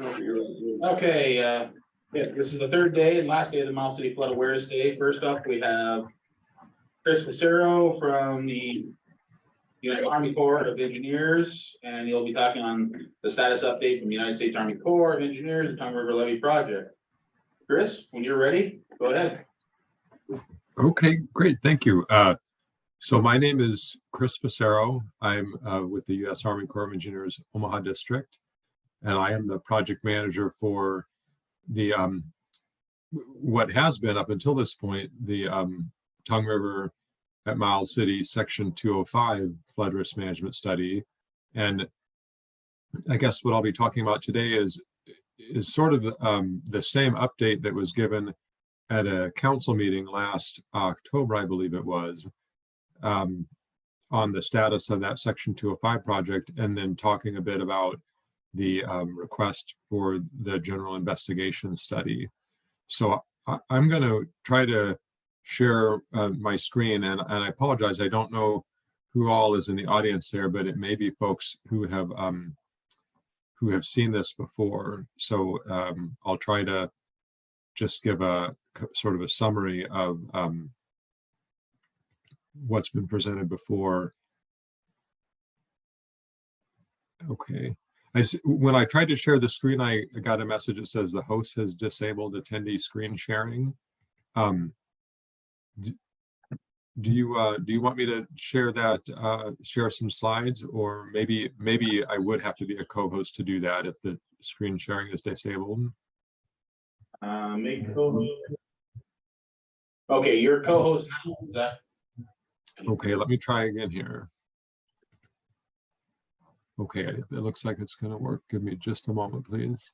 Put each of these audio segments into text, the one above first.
Okay, yeah, this is the third day and last day of the Miles City Flood Awareness Day. First up, we have Chris Macero from the Army Corps of Engineers, and he'll be talking on the status update from the United States Army Corps of Engineers, the Tongue River Levee project. Chris, when you're ready, go ahead. Okay, great, thank you. So my name is Chris Macero. I'm with the U.S. Army Corps of Engineers Omaha District, and I am the project manager for the what has been up until this point the Tongue River at Miles City Section 205 flood risk management study. And I guess what I'll be talking about today is sort of the same update that was given at a council meeting last October, I believe it was, on the status of that Section 205 project, and then talking a bit about the request for the general investigation study. So I'm going to try to share my screen, and I apologize, I don't know who all is in the audience there, but it may be folks who have seen this before. So I'll try to just give a sort of a summary of what's been presented before. Okay. When I tried to share the screen, I got a message that says the host has disabled attendee screen sharing. Do you want me to share that, share some slides, or maybe I would have to be a co-host to do that if the screen sharing is disabled? Make co-host. Okay, you're co-host now. Is that? Okay, let me try again here. Okay, it looks like it's going to work. Give me just a moment, please.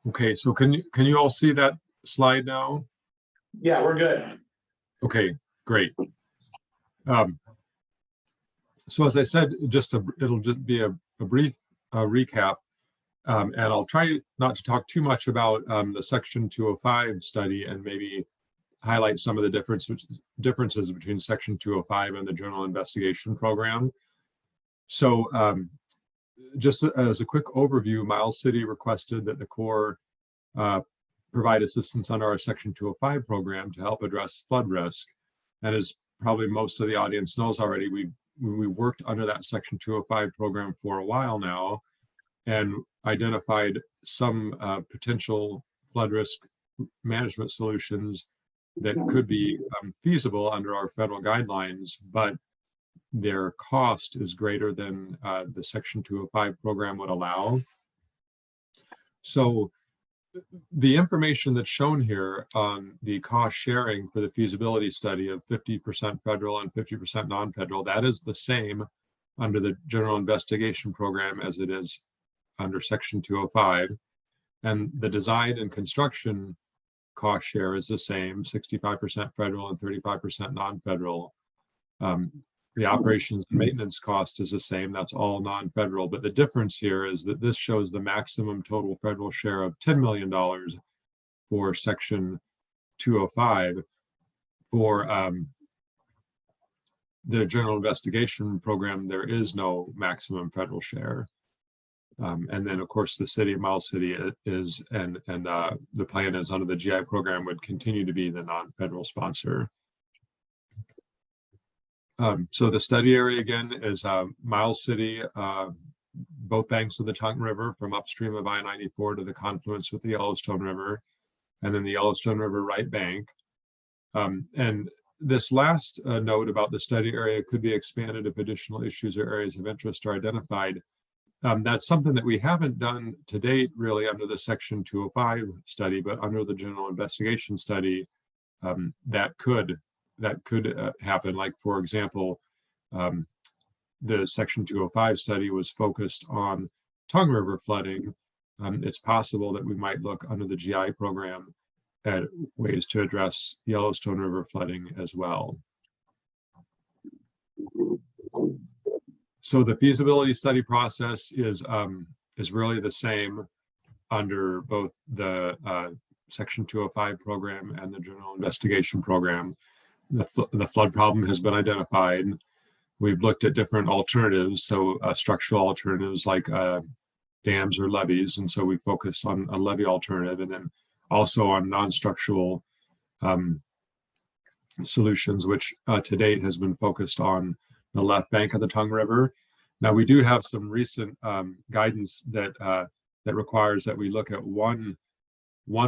Okay, so can you all see that slide now? Yeah, we're good. Okay, great. So as I said, it'll just be a brief recap, and I'll try not to talk too much about the Section 205 study, and maybe highlight some of the differences between Section 205 and the General Investigation Program. So just as a quick overview, Miles City requested that the Corps provide assistance under our Section 205 program to help address flood risk. And as probably most of the audience knows already, we worked under that Section 205 program for a while now, and identified some potential flood risk management solutions that could be feasible under our federal guidelines, but their cost is greater than the Section 205 program would allow. So the information that's shown here on the cost sharing for the feasibility study of 50% federal and 50% non-federal, that is the same under the General Investigation Program as it is under Section 205. And the design and construction cost share is the same, 65% federal and 35% non-federal. The operations and maintenance cost is the same, that's all non-federal, but the difference here is that this shows the maximum total federal share of $10 million for Section 205. For the General Investigation Program, there is no maximum federal share. And then, of course, the City of Miles City is, and the plan is under the GI program would continue to be the non-federal sponsor. So the study area again is Miles City, both banks of the Tongue River from upstream of I-94 to the confluence with the Yellowstone River, and then the Yellowstone River right bank. And this last note about the study area could be expanded if additional issues or areas of interest are identified. That's something that we haven't done to date really under the Section 205 study, but under the general investigation study, that could happen. Like, for example, the Section 205 study was focused on Tongue River flooding. It's possible that we might look under the GI program at ways to address Yellowstone River flooding as well. So the feasibility study process is really the same under both the Section 205 program and the general investigation program. The flood problem has been identified. We've looked at different alternatives, so structural alternatives like dams or levees, and so we focused on a levee alternative, and then also on non-structural solutions, which to date has been focused on the left bank of the Tongue River. Now, we do have some recent guidance that requires that we look at one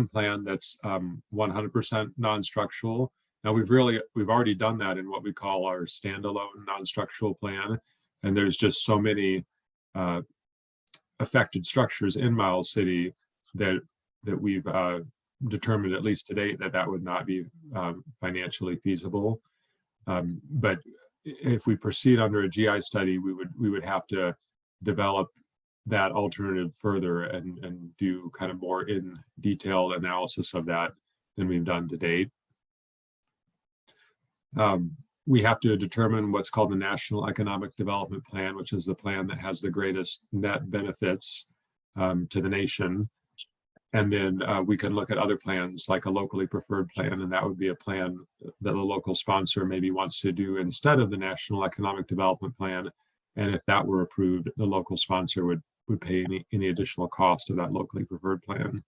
plan that's 100% non-structural. Now, we've already done that in what we call our standalone non-structural plan, and there's just so many affected structures in Miles City that we've determined, at least to date, that would not be financially feasible. But if we proceed under a GI study, we would have to develop that alternative further and do kind of more in detailed analysis of that than we've done to date. We have to determine what's called the National Economic Development Plan, which is the plan that has the greatest net benefits to the nation. And then we can look at other plans like a locally preferred plan, and that would be a plan that the local sponsor maybe wants to do instead of the National Economic Development Plan. And if that were approved, the local sponsor would pay any additional cost of that locally preferred plan.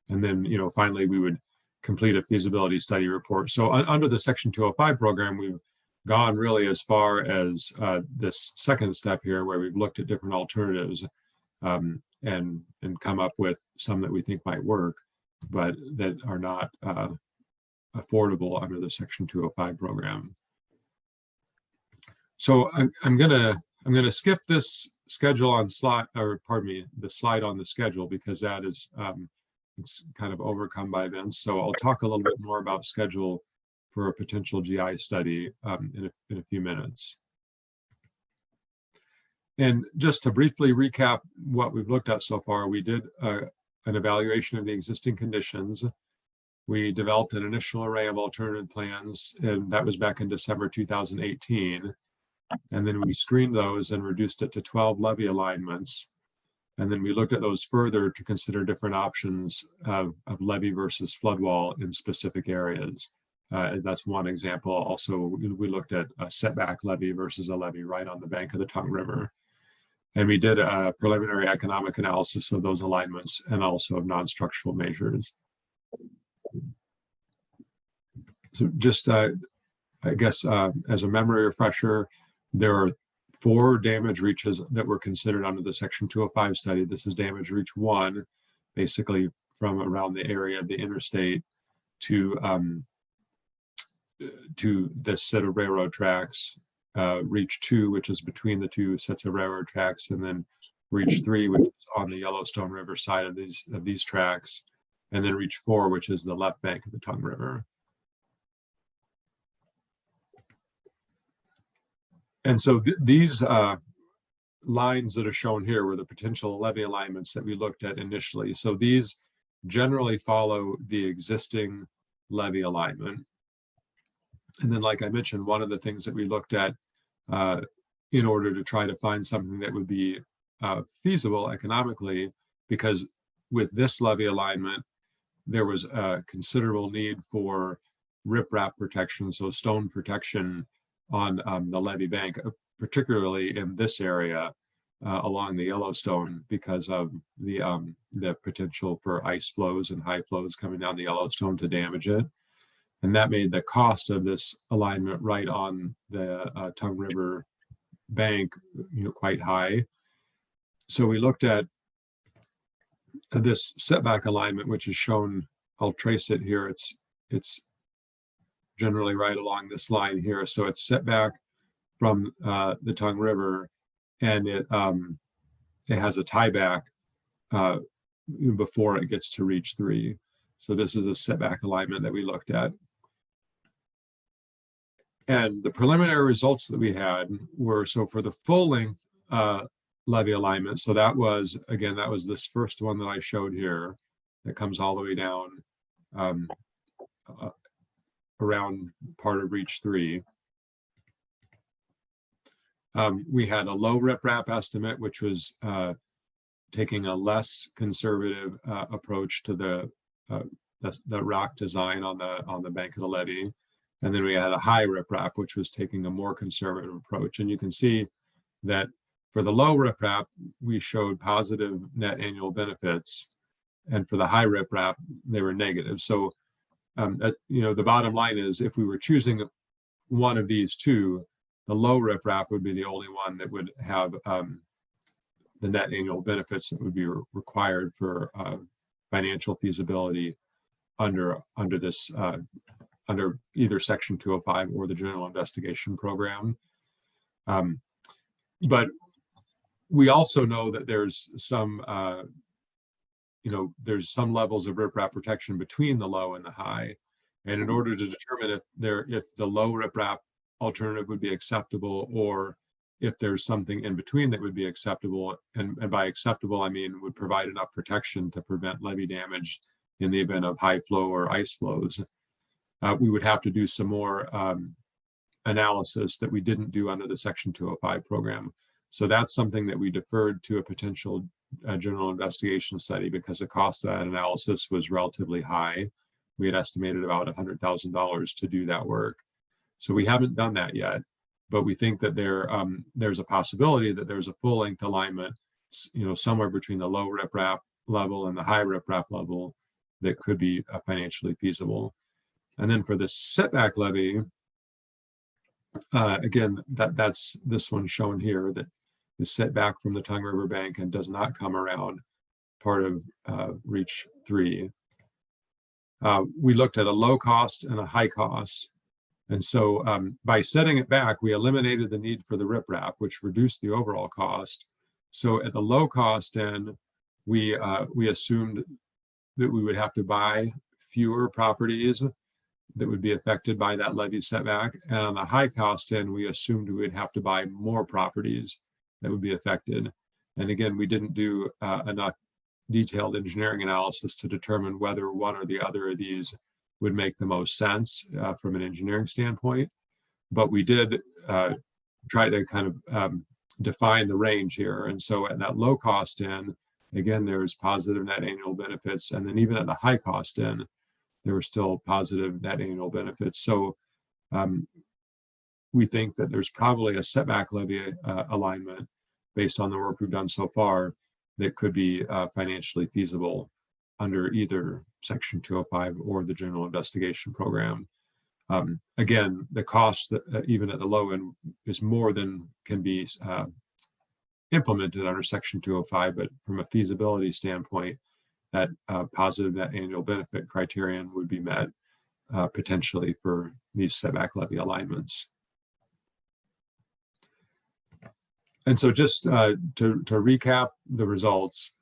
And then, finally, we would complete a feasibility study report. So under the Section 205 program, we've gone really as far as this second step here, where we've looked at different alternatives and come up with some that we think might work, but that are not affordable under the Section 205 program. So I'm gonna skip this schedule on slide, or pardon me, the slide on the schedule, because that is it's kind of overcome by events. So I'll talk a little bit more about schedule for a potential GI study in a few minutes. And just to briefly recap what we've looked at so far, we did an evaluation of the existing conditions. We developed an initial array of alternative plans, and that was back in December 2018. And then we screened those and reduced it to 12 levee alignments. And then we looked at those further to consider different options of levee versus flood wall in specific areas. That's one example. Also, we looked at a setback levee versus a levee right on the bank of the Tongue River. And we did a preliminary economic analysis of those alignments and also of non-structural measures. So just, I guess, as a memory refresher, there are 4 damage reaches that were considered under the Section 205 study. This is damage reach 1, basically from around the area of the interstate to this set of railroad tracks. Reach 2, which is between the 2 sets of railroad tracks, and then reach 3, which is on the Yellowstone River side of these tracks, and then reach 4, which is the left bank of the Tongue River. And so these lines that are shown here were the potential levee alignments that we looked at initially. So these generally follow the existing levee alignment. And then, like I mentioned, one of the things that we looked at in order to try to find something that would be feasible economically, because with this levee alignment, there was a considerable need for riprap protection, so stone protection on the levee bank, particularly in this area along the Yellowstone, because of the potential for ice flows and high flows coming down the Yellowstone to damage it. And that made the cost of this alignment right on the Tongue River bank, quite high. So we looked at this setback alignment, which is shown. I'll trace it here. It's generally right along this line here. So it's set back from the Tongue River, and it has a tieback before it gets to reach 3. So this is a setback alignment that we looked at. And the preliminary results that we had were, so for the full length levee alignment, so that was, again, that was this first one that I showed here that comes all the way down around part of reach 3. We had a low riprap estimate, which was taking a less conservative approach to the rock design on the bank of the levee. And then we had a high riprap, which was taking a more conservative approach. And you can see that for the low riprap, we showed positive net annual benefits. And for the high riprap, they were negative. So, the bottom line is, if we were choosing one of these two, the low riprap would be the only one that would have the net annual benefits that would be required for financial feasibility under this under either Section 205 or the General Investigation Program. But we also know that there's some there's some levels of riprap protection between the low and the high, and in order to determine if the low riprap alternative would be acceptable, or if there's something in between that would be acceptable, and by acceptable I mean would provide enough protection to prevent levee damage in the event of high flow or ice flows, we would have to do some more analysis that we didn't do under the Section 205 program. So that's something that we deferred to a potential general investigation study, because the cost of that analysis was relatively high. We had estimated about $100,000 to do that work. So we haven't done that yet, but we think that there's a possibility that there's a full length alignment, somewhere between the low riprap level and the high riprap level, that could be financially feasible. And then for the setback levee, again, that's this one shown here, that is set back from the Tongue River bank and does not come around part of reach 3. We looked at a low cost and a high cost. And so by setting it back, we eliminated the need for the riprap, which reduced the overall cost. So at the low cost end, we assumed that we would have to buy fewer properties that would be affected by that levee setback. And on the high cost end, we assumed we would have to buy more properties that would be affected. And again, we didn't do enough detailed engineering analysis to determine whether one or the other of these would make the most sense from an engineering standpoint. But we did try to kind of define the range here. And so at that low cost end, again, there's positive net annual benefits. And then even at the high cost end, there were still positive net annual benefits. So we think that there's probably a setback levee alignment based on the work we've done so far that could be financially feasible under either Section 205 or the General Investigation Program. Again, the cost that even at the low end is more than can be implemented under Section 205, but from a feasibility standpoint, that positive net annual benefit criterion would be met potentially for these setback levee alignments. And so just to recap the results,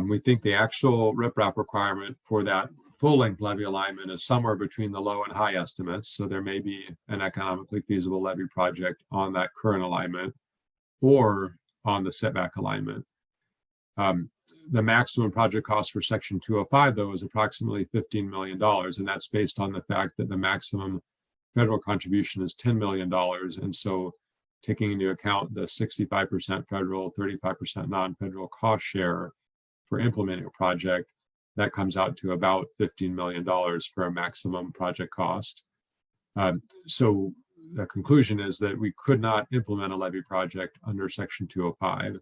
we think the actual riprap requirement for that full-length levee alignment is somewhere between the low and high estimates. So there may be an economically feasible levee project on that current alignment or on the setback alignment. The maximum project cost for Section 205, though, is approximately $15 million, and that's based on the fact that the maximum federal contribution is $10 million. And so taking into account the 65% federal, 35% non-federal cost share for implementing a project, that comes out to about $15 million for a maximum project cost. So the conclusion is that we could not implement a levee project under Section 205.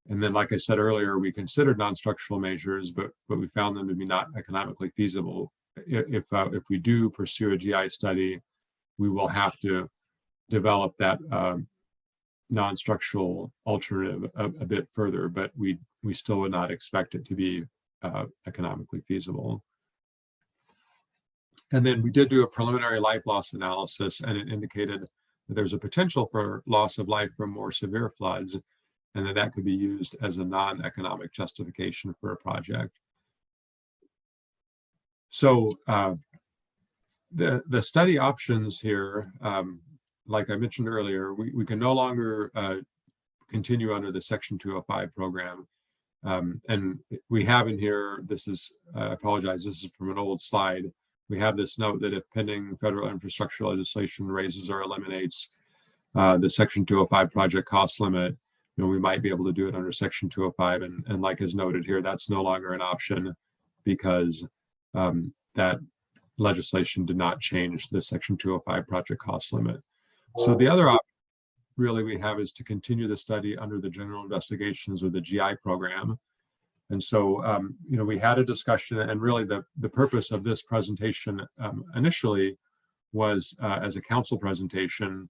And then, like I said earlier, we considered non-structural measures, but we found them to be not economically feasible. If we do pursue a GI study, we will have to develop that non-structural alternative a bit further, but we still would not expect it to be economically feasible. And then we did do a preliminary life loss analysis, and it indicated that there's a potential for loss of life from more severe floods. and then that could be used as a non-economic justification for a project. So the study options here, like I mentioned earlier, we can no longer continue under the Section 205 program. And we have in here, this is, I apologize, this is from an old slide. We have this note that if pending federal infrastructure legislation raises or eliminates the Section 205 project cost limit, we might be able to do it under Section 205. And like is noted here, that's no longer an option because that legislation did not change the Section 205 project cost limit. So the other option really we have is to continue the study under the general investigations or the GI program. And so, we had a discussion, and really the purpose of this presentation initially was as a council presentation,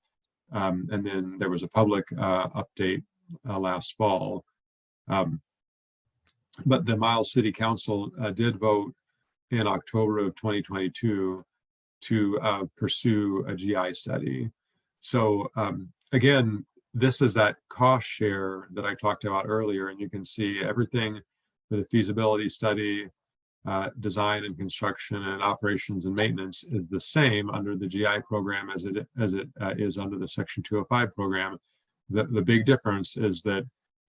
and then there was a public update last fall. But the Miles City Council did vote in October of 2022 to pursue a GI study. So again, this is that cost share that I talked about earlier, and you can see everything for the feasibility study, design and construction, and operations and maintenance is the same under the GI program as it is under the Section 205 program. The big difference is that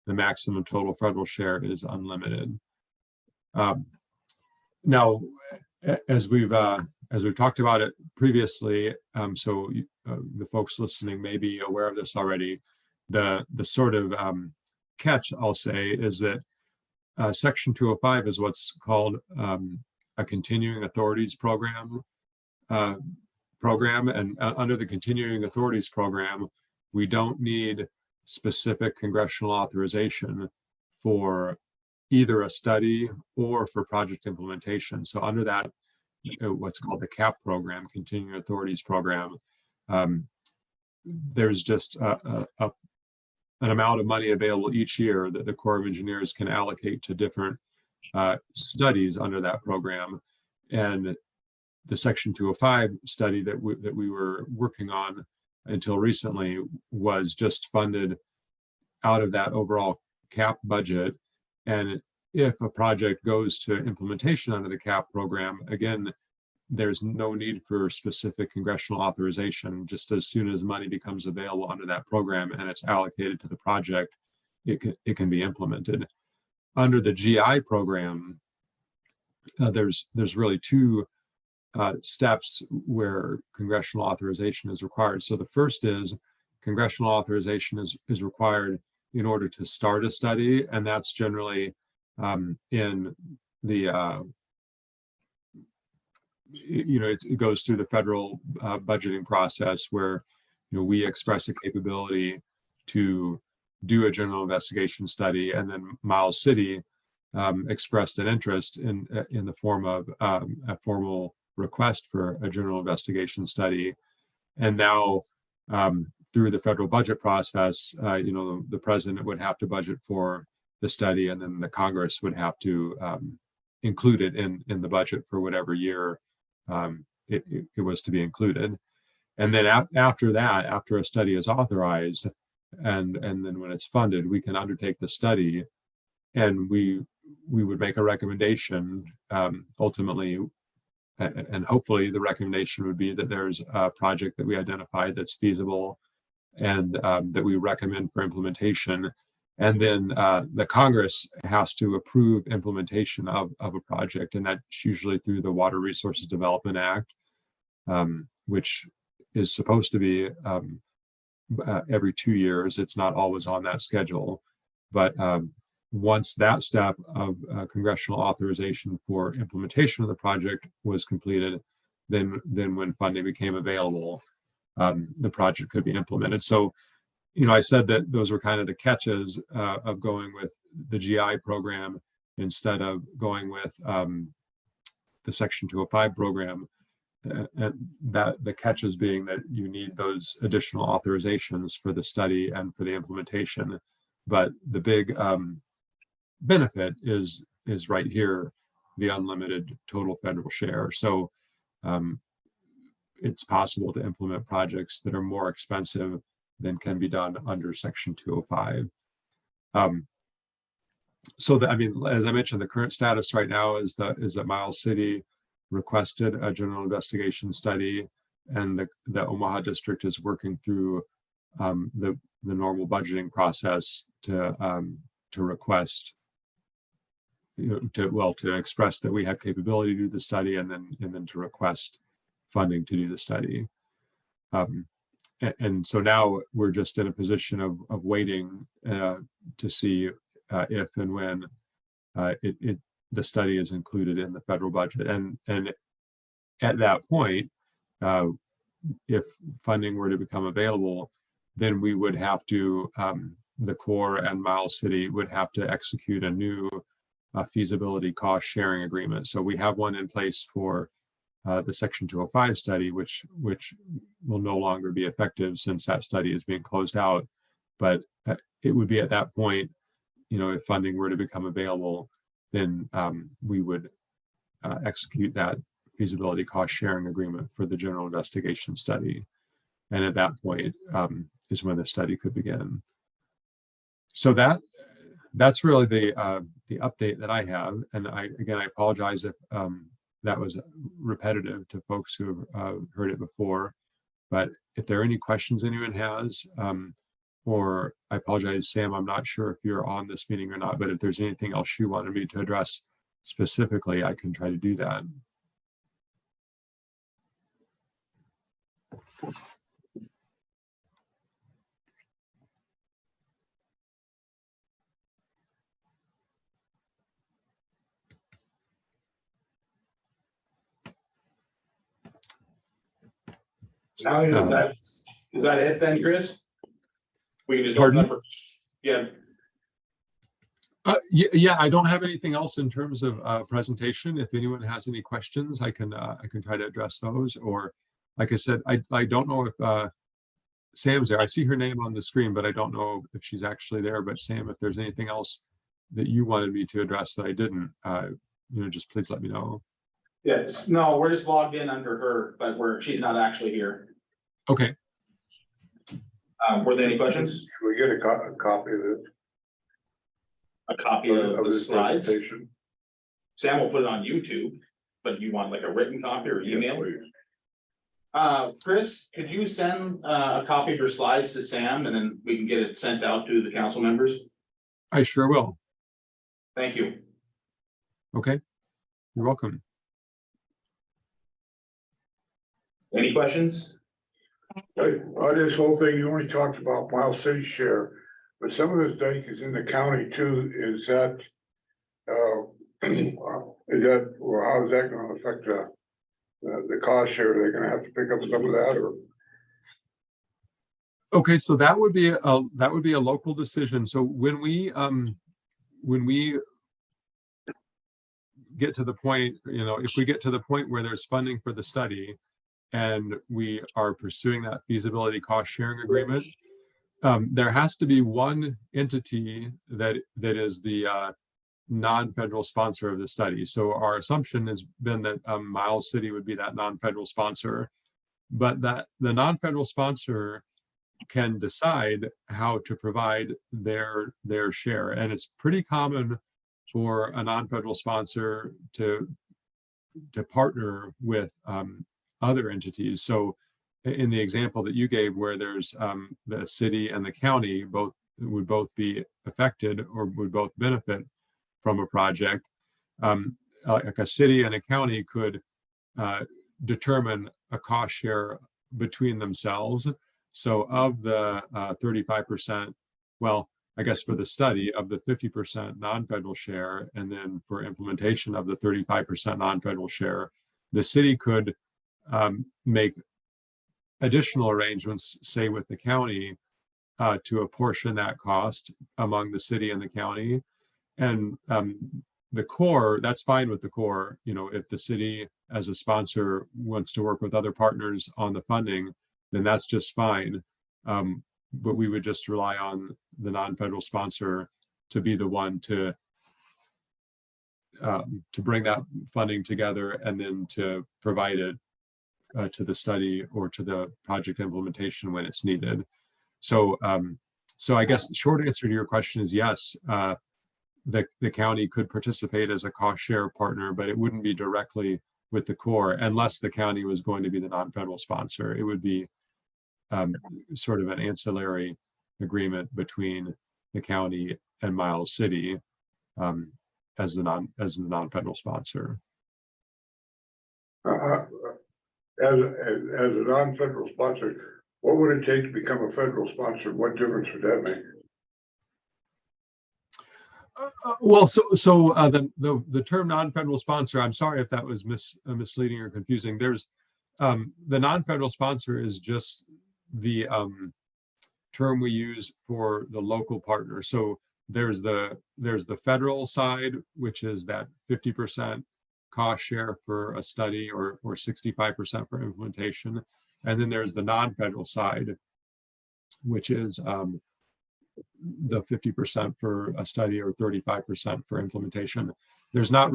the maximum total federal share is unlimited. Now, as we've talked about it previously, so the folks listening may be aware of this already. The sort of catch, I'll say, is that Section 205 is what's called a continuing authorities program. And under the continuing authorities program, we don't need specific congressional authorization for either a study or for project implementation. So under that, what's called the CAP program, continuing authorities program, there's just an amount of money available each year that the Corps of Engineers can allocate to different studies under that program. And the Section 205 study that we were working on until recently was just funded out of that overall CAP budget. And if a project goes to implementation under the CAP program, again, there's no need for specific congressional authorization. Just as soon as money becomes available under that program and it's allocated to the project, it can be implemented. Under the GI program, there's really two steps where congressional authorization is required. So the first is congressional authorization is required in order to start a study, and that's generally in the it goes through the federal budgeting process where we express a capability to do a general investigation study, and then Miles City expressed an interest in the form of a formal request for a general investigation study. And now through the federal budget process, the president would have to budget for the study, and then the Congress would have to include it in the budget for whatever year it was to be included. And then after that, after a study is authorized, and then when it's funded, we can undertake the study, and we would make a recommendation ultimately, and hopefully the recommendation would be that there's a project that we identified that's feasible and that we recommend for implementation. And then the Congress has to approve implementation of a project, and that's usually through the Water Resources Development Act, which is supposed to be every 2 years. It's not always on that schedule, but once that step of congressional authorization for implementation of the project was completed, then when funding became available, the project could be implemented. So, I said that those were kind of the catches of going with the GI program instead of going with the Section 205 program. And that the catches being that you need those additional authorizations for the study and for the implementation. But the big benefit is right here, the unlimited total federal share. So it's possible to implement projects that are more expensive than can be done under Section 205. So that, I mean, as I mentioned, the current status right now is that Miles City requested a general investigation study, and the Omaha district is working through the normal budgeting process to request, to express that we have capability to do the study, and then to request funding to do the study. And so now we're just in a position of waiting to see if and when the study is included in the federal budget, and at that point, if funding were to become available, then we would have to, the Corps and Miles City would have to execute a new feasibility cost sharing agreement. So we have one in place for the Section 205 study, which will no longer be effective since that study is being closed out. But it would be at that point, if funding were to become available, then we would execute that feasibility cost sharing agreement for the general investigation study. And at that point is when the study could begin. So that's really the update that I have. And I apologize if that was repetitive to folks who have heard it before. But if there are any questions anyone has, or I apologize, Sam, I'm not sure if you're on this meeting or not, but if there's anything else you wanted me to address specifically, I can try to do that. Is that it then, Chris? We can just Pardon? open up for, yeah. Yeah, I don't have anything else in terms of presentation. If anyone has any questions, I can try to address those. Or, like I said, I don't know if Sam's there. I see her name on the screen, but I don't know if she's actually there. But Sam, if there's anything else that you wanted me to address that I didn't, just please let me know. Yes, no, we're just logged in under her, but she's not actually here. Okay. Were there any questions? Can we get a copy of it? A copy of the this slides? presentation? Sam will put it on YouTube, but you want like a written copy or email? Yeah, Chris, could you send a copy of your slides to Sam, and then we can get it sent out to the council members? I sure will. Thank you. Okay. You're welcome. Any questions? This whole thing, you only talked about Miles City's share, but some of this dike is in the county too. Is that, or how is that gonna affect the cost share? Are they gonna have to pick up some of that, or? Okay, so that would be a local decision. So when we get to the point, if we get to the point where there's funding for the study and we are pursuing that feasibility cost sharing agreement, there has to be one entity that is the non-federal sponsor of the study. So our assumption has been that Miles City would be that non-federal sponsor, but that the non-federal sponsor can decide how to provide their share. And it's pretty common for a non-federal sponsor to partner with other entities. So in the example that you gave, where there's the city and the county would both be affected or would both benefit from a project, like a city and a county could determine a cost share between themselves. So of the 35%, well, I guess for the study, of the 50% non-federal share, and then for implementation of the 35% non-federal share, the city could make additional arrangements, say with the county, to apportion that cost among the city and the county. And the Corps, that's fine with the Corps. If the city as a sponsor wants to work with other partners on the funding, then that's just fine. But we would just rely on the non-federal sponsor to be the one to bring that funding together and then to provide it to the study or to the project implementation when it's needed. So So I guess the short answer to your question is yes. The county could participate as a cost share partner, but it wouldn't be directly with the Corps unless the county was going to be the non-federal sponsor. It would be sort of an ancillary agreement between the county and Miles City as the non-federal sponsor. As a non-federal sponsor, what would it take to become a federal sponsor? What difference would that make? Well, the term non-federal sponsor, I'm sorry if that was misleading or confusing. There's the non-federal sponsor is just the term we use for the local partner. So there's the federal side, which is that 50% cost share for a study or 65% for implementation. And then there's the non-federal side, which is the 50% for a study or 35% for implementation. There's no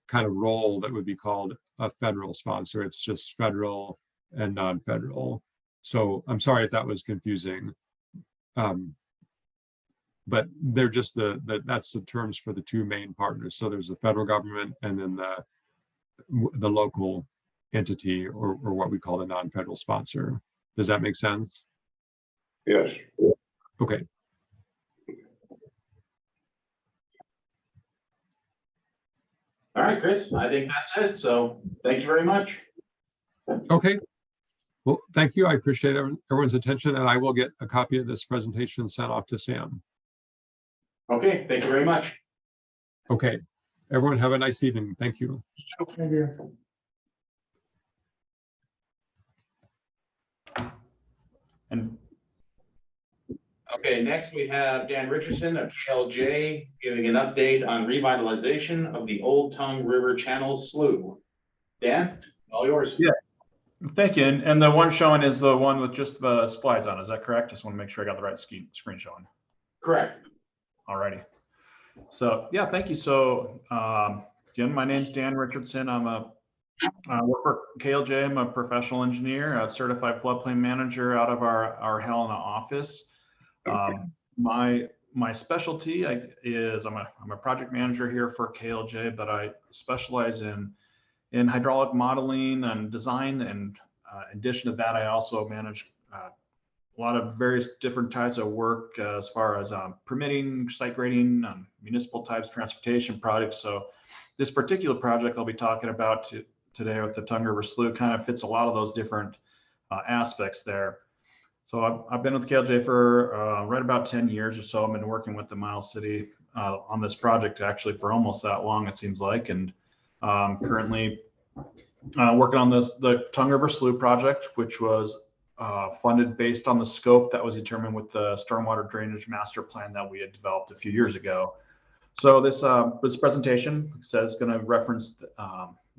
kind of role that would be called a federal sponsor. It's just federal and non-federal. So I'm sorry if that was confusing. But they're just that's the terms for the two main partners. So there's the federal government and then the local entity or what we call the non-federal sponsor. Does that make sense? Yes. Okay. All right, Chris, I think that's it. So thank you very much. Okay. Well, thank you. I appreciate everyone's attention, and I will get a copy of this presentation sent off to Sam. Okay, thank you very much. Okay. Everyone have a nice evening. Thank you. Thank you. And Okay, next we have Dan Richardson of KLJ giving an update on revitalization of the Old Tongue River Channel Slough. Dan, all yours. Yeah. Thank you. And the one showing is the one with just the slides on. Is that correct? Just want to make sure I got the right screen showing. Correct. Alrighty. So yeah, thank you. So again, my name's Dan Richardson. I work for KLJ. I'm a professional engineer, a certified floodplain manager out of our Helena office. My specialty is I'm a project manager here for KLJ, but I specialize in hydraulic modeling and design. And in addition to that, I also manage a lot of various different types of work as far as permitting, site grading, municipal types, transportation projects. So this particular project I'll be talking about today with the Tongue River Slough kind of fits a lot of those different aspects there. So I've been with KLJ for right about 10 years or so. I've been working with the Miles City on this project actually for almost that long, it seems like. And currently working on the Tongue River Slough project, which was funded based on the scope that was determined with the stormwater drainage master plan that we had developed a few years ago. So this presentation says going to reference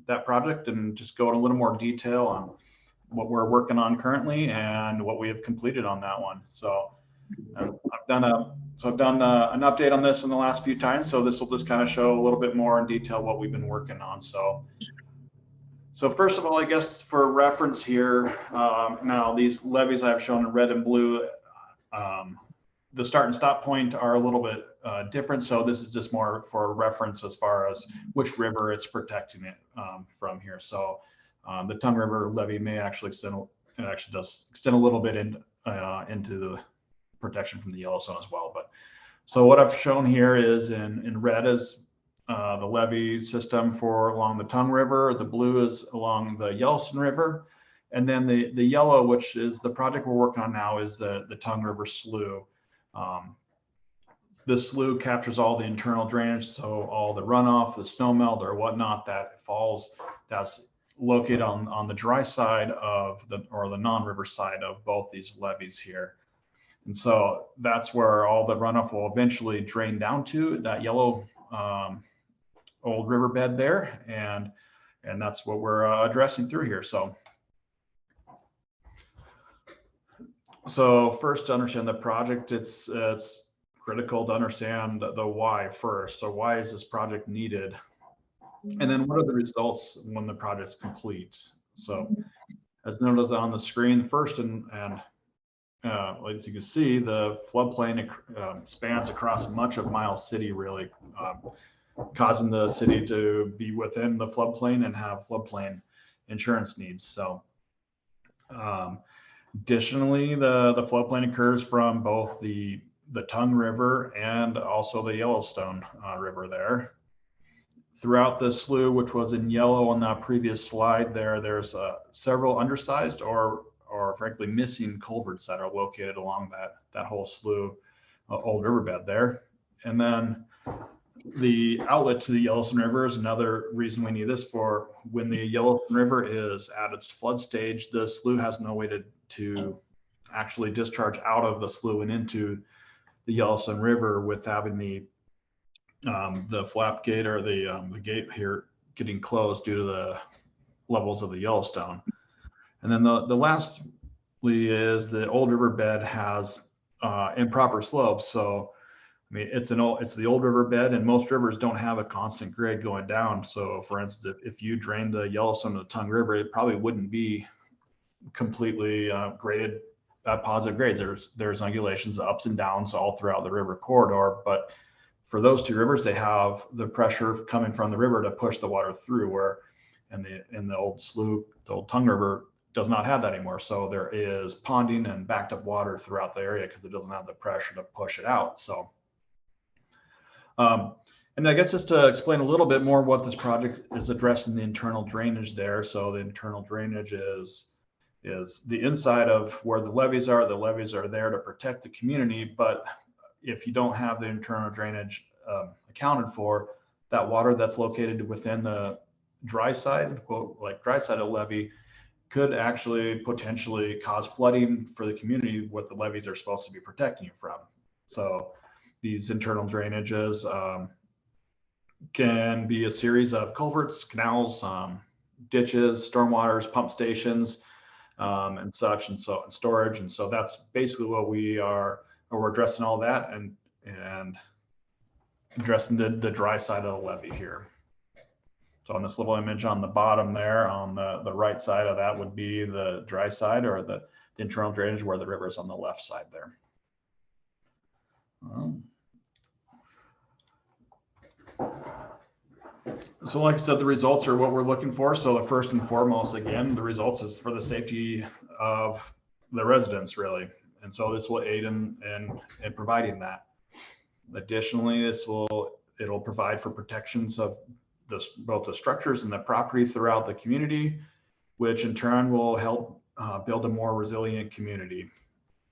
that project and just go in a little more detail on what we're working on currently and what we have completed on that one. So I've done an update on this in the last few times. So this will just kind of show a little bit more in detail what we've been working on. So first of all, I guess for reference here, now these levees I've shown in red and blue, the start and stop point are a little bit different. So this is just more for reference as far as which river it's protecting it from here. So the Tongue River Levee may actually extend, it actually does extend a little bit into the protection from the Yellowstone as well. But so what I've shown here is in red is the levee system for along the Tongue River. The blue is along the Yellowstone River. And then the yellow, which is the project we're working on now, is the Tongue River Slough. The slough captures all the internal drainage, so all the runoff, the snow melt or whatnot that falls, that's located on the dry side of the non-river side of both these levees here. And so that's where all the runoff will eventually drain down to, that yellow old riverbed there, and that's what we're addressing through here. So first, to understand the project, it's critical to understand the why first. So why is this project needed? And then what are the results when the project completes? So as noted on the screen, first and as you can see, the floodplain spans across much of Miles City, really, causing the city to be within the floodplain and have floodplain insurance needs. So additionally, the floodplain occurs from both the Tongue River and also the Yellowstone River there. Throughout the slough, which was in yellow on that previous slide there's several undersized or frankly missing culverts that are located along that whole slough, old riverbed there. And then the outlet to the Yellowstone River is another reason we need this. For when the Yellowstone River is at its flood stage, the slough has no way to actually discharge out of the slough and into the Yellowstone River with having the flap gate or the gate here getting closed due to the levels of the Yellowstone. And then the lastly is the old riverbed has improper slopes. So I mean, it's the old riverbed, and most rivers don't have a constant grade going down. So for instance, if you drain the Yellowstone to the Tongue River, it probably wouldn't be completely graded at positive grades. There's undulations, ups and downs all throughout the river corridor, but for those two rivers, they have the pressure coming from the river to push the water through, where in the old slough, the old Tongue River does not have that anymore. So there is ponding and backed up water throughout the area because it doesn't have the pressure to push it out. So, and I guess just to explain a little bit more what this project is addressing, the internal drainage there. So the internal drainage is the inside of where the levees are. The levees are there to protect the community, but if you don't have the internal drainage accounted for, that water that's located within the dry side, quote, like dry side of the levee, could actually potentially cause flooding for the community, what the levees are supposed to be protecting you from. So these internal drainages can be a series of culverts, canals, ditches, stormwaters, pump stations, and such, and storage. And so that's basically what we're addressing all that and addressing the dry side of the levee here. So on this little image on the bottom there, on the right side of that would be the dry side, or the internal drainage, where the river is on the left side there. So like I said, the results are what we're looking for. So the first and foremost, again, the results is for the safety of the residents, really. And so this will aid in providing that. Additionally, it'll provide for protections of both the structures and the property throughout the community, which in turn will help build a more resilient community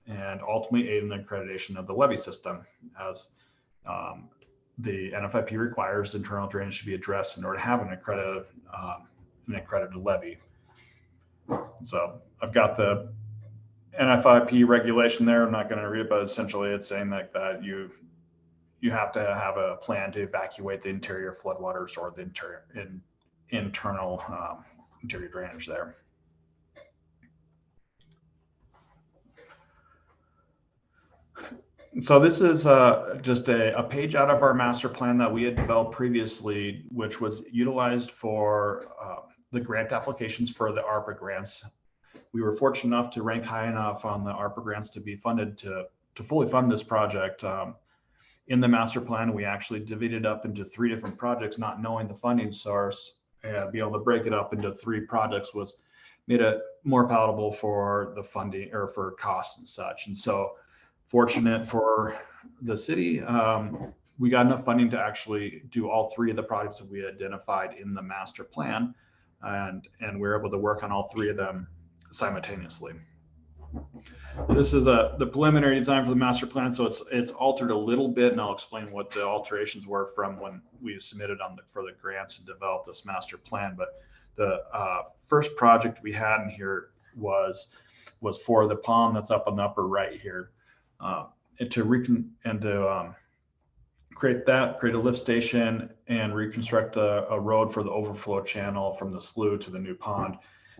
and ultimately aid in the accreditation of the levee system, as the NFIP requires internal drainage to be addressed in order to have an accredited levee. So I've got the NFIP regulation there. I'm not going to read it, but essentially it's saying that you have to have a plan to evacuate the interior floodwaters or the internal interior drainage there. So this is just a page out of our master plan that we had developed previously, which was utilized for the grant applications for the ARPA grants. We were fortunate enough to rank high enough on the ARPA grants to be funded to fully fund this project. In the master plan, we actually divided up into 3 different projects, not knowing the funding source, and be able to break it up into 3 projects made it more palatable for the funding or for costs and such. And so fortunate for the city, we got enough funding to actually do all 3 of the projects that we identified in the master plan, and we were able to work on all 3 of them simultaneously. This is the preliminary design for the master plan, so it's altered a little bit, and I'll explain what the alterations were from when we submitted for the grants and developed this master plan. But the first project we had in here was for the pond that's up on the upper right here. And to create a lift station and reconstruct a road for the overflow channel from the slough to the new pond.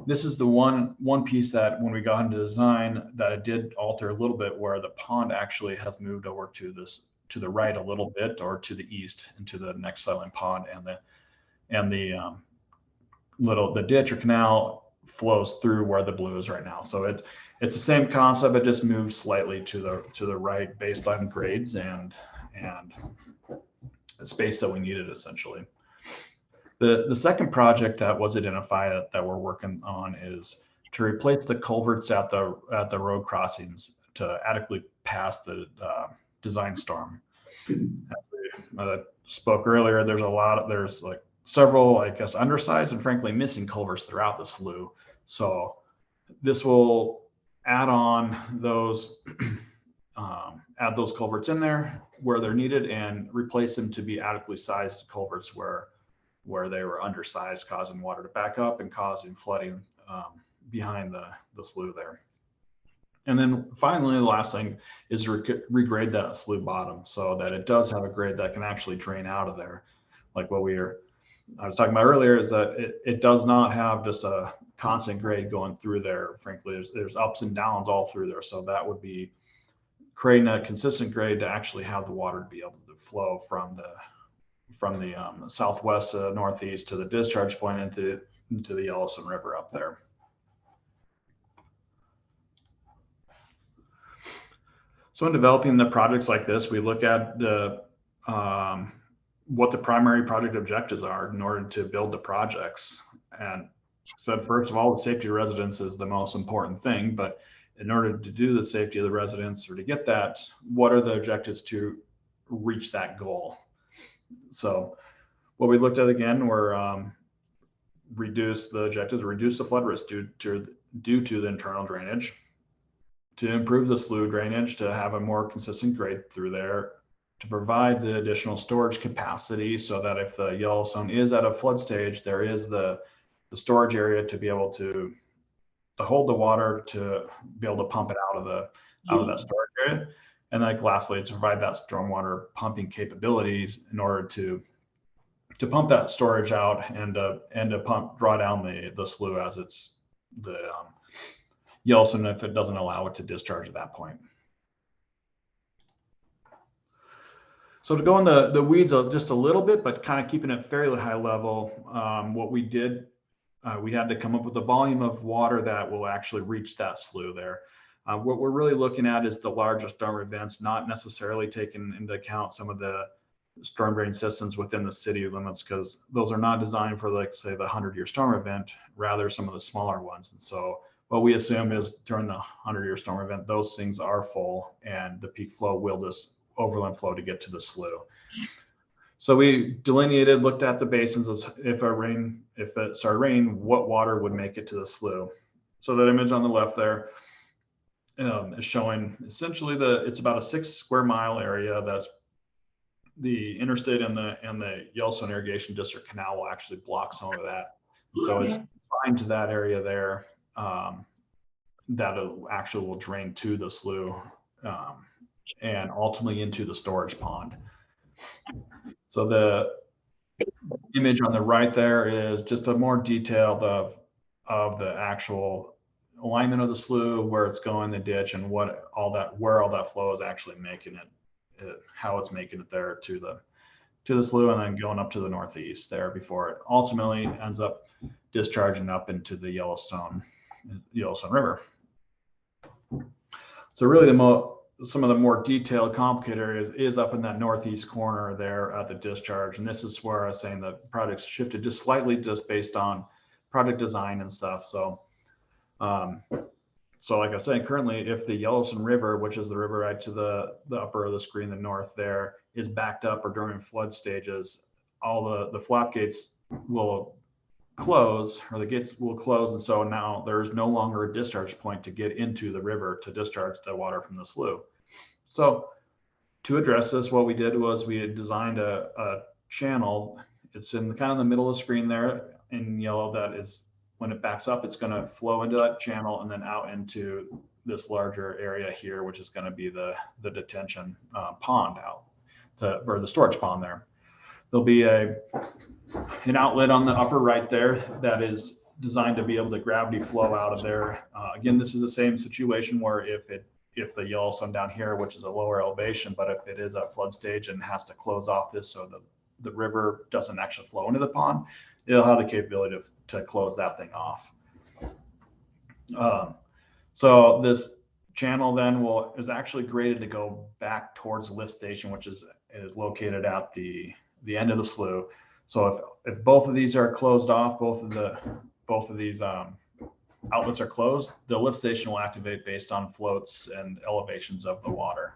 This is the one piece that when we got into design that it did alter a little bit, where the pond actually has moved over to the right a little bit, or to the east into the next settling pond, and the ditch or canal flows through where the blue is right now. So it's the same concept. It just moves slightly to the right based on grades and the space that we needed essentially. The second project that was identified that we're working on is to replace the culverts at the road crossings to adequately pass the design storm. As we spoke earlier, there's like several, I guess, undersized and frankly missing culverts throughout the slough. So this will add on those, add those culverts in there where they're needed and replace them to be adequately sized culverts where they were undersized, causing water to back up and causing flooding behind the slough there. And then finally, the last thing is regrade that slough bottom so that it does have a grade that can actually drain out of there. Like what I was talking about earlier is that it does not have just a constant grade going through there. Frankly, there's ups and downs all through there. So that would be creating a consistent grade to actually have the water to be able to flow from the southwest northeast to the discharge point into the Yellowstone River up there. So in developing the projects like this, we look at what the primary project objectives are in order to build the projects. And said, first of all, the safety of residents is the most important thing, but in order to do the safety of the residents or to get that, what are the objectives to reach that goal? So what we looked at again were reduce the flood risk due to the internal drainage, to improve the slough drainage, to have a more consistent grade through there, to provide the additional storage capacity so that if the Yellowstone is at a flood stage, there is the storage area to be able to hold the water, to be able to pump it out of that storage area. And like lastly, to provide that stormwater pumping capabilities in order to pump that storage out and to draw down the slough as it's the Yellowstone if it doesn't allow it to discharge at that point. So to go in the weeds just a little bit, but kind of keeping it fairly high level, what we did, we had to come up with a volume of water that will actually reach that slough there. What we're really looking at is the larger storm events, not necessarily taking into account some of the storm drain systems within the city limits, because those are not designed for, like, say, the 100-year storm event, rather some of the smaller ones. And so what we assume is during the 100-year storm event, those things are full and the peak flow will just overland flow to get to the slough. So we delineated, looked at the basins as if it started raining, what water would make it to the slough. So that image on the left there is showing essentially it's about a 6 square mile area. That's the interstate and the Yellowstone Irrigation District Canal will actually block some of that. So it's confined to that area there that actually will drain to the slough and ultimately into the storage pond. So the image on the right there is just a more detailed of the actual alignment of the slough, where it's going, the ditch, and where all that flow is actually making it, how it's making it there to the slough, and then going up to the northeast there before it ultimately ends up discharging up into the Yellowstone River. So really some of the more detailed, complicated areas is up in that northeast corner there at the discharge. And this is where I was saying the project's shifted just slightly just based on project design and stuff. So like I said, currently, if the Yellowstone River, which is the river right to the upper of the screen, the north there, is backed up or during flood stages, all the flap gates will close, or the gates will close. And so now there's no longer a discharge point to get into the river to discharge the water from the slough. So to address this, what we did was we had designed a channel. It's in kind of the middle of the screen there in yellow. That is, when it backs up, it's going to flow into that channel and then out into this larger area here, which is going to be the detention pond or the storage pond there. There'll be an outlet on the upper right there that is designed to be able to gravity flow out of there. Again, this is the same situation where if the Yellowstone down here, which is a lower elevation, but if it is at flood stage and has to close off this so the river doesn't actually flow into the pond, it'll have the capability to close that thing off. So this channel then is actually graded to go back towards the lift station, which is located at the end of the slough. So if both of these are closed off, both of these outlets are closed, the lift station will activate based on floats and elevations of the water.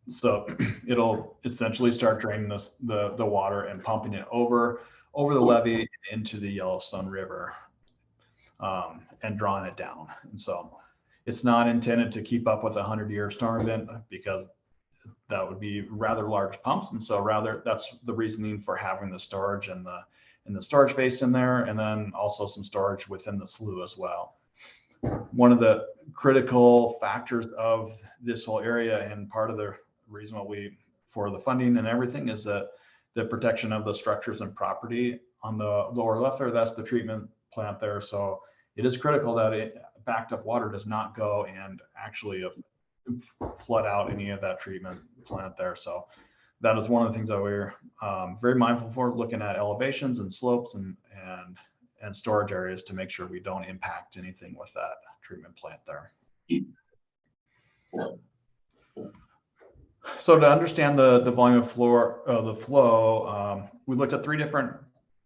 So it'll essentially start draining the water and pumping it over the levee into the Yellowstone River, and drawing it down. And so it's not intended to keep up with a 100-year storm event, because that would be rather large pumps. And so that's the reasoning for having the storage and the storage basin there, and then also some storage within the slough as well. One of the critical factors of this whole area, and part of the reason for the funding and everything, is that the protection of the structures and property on the lower left there. That's the treatment plant there. So it is critical that backed up water does not go and actually flood out any of that treatment plant there. So that is one of the things that we're very mindful for, looking at elevations and slopes and storage areas to make sure we don't impact anything with that treatment plant there. So to understand the volume of flow, we looked at 3 different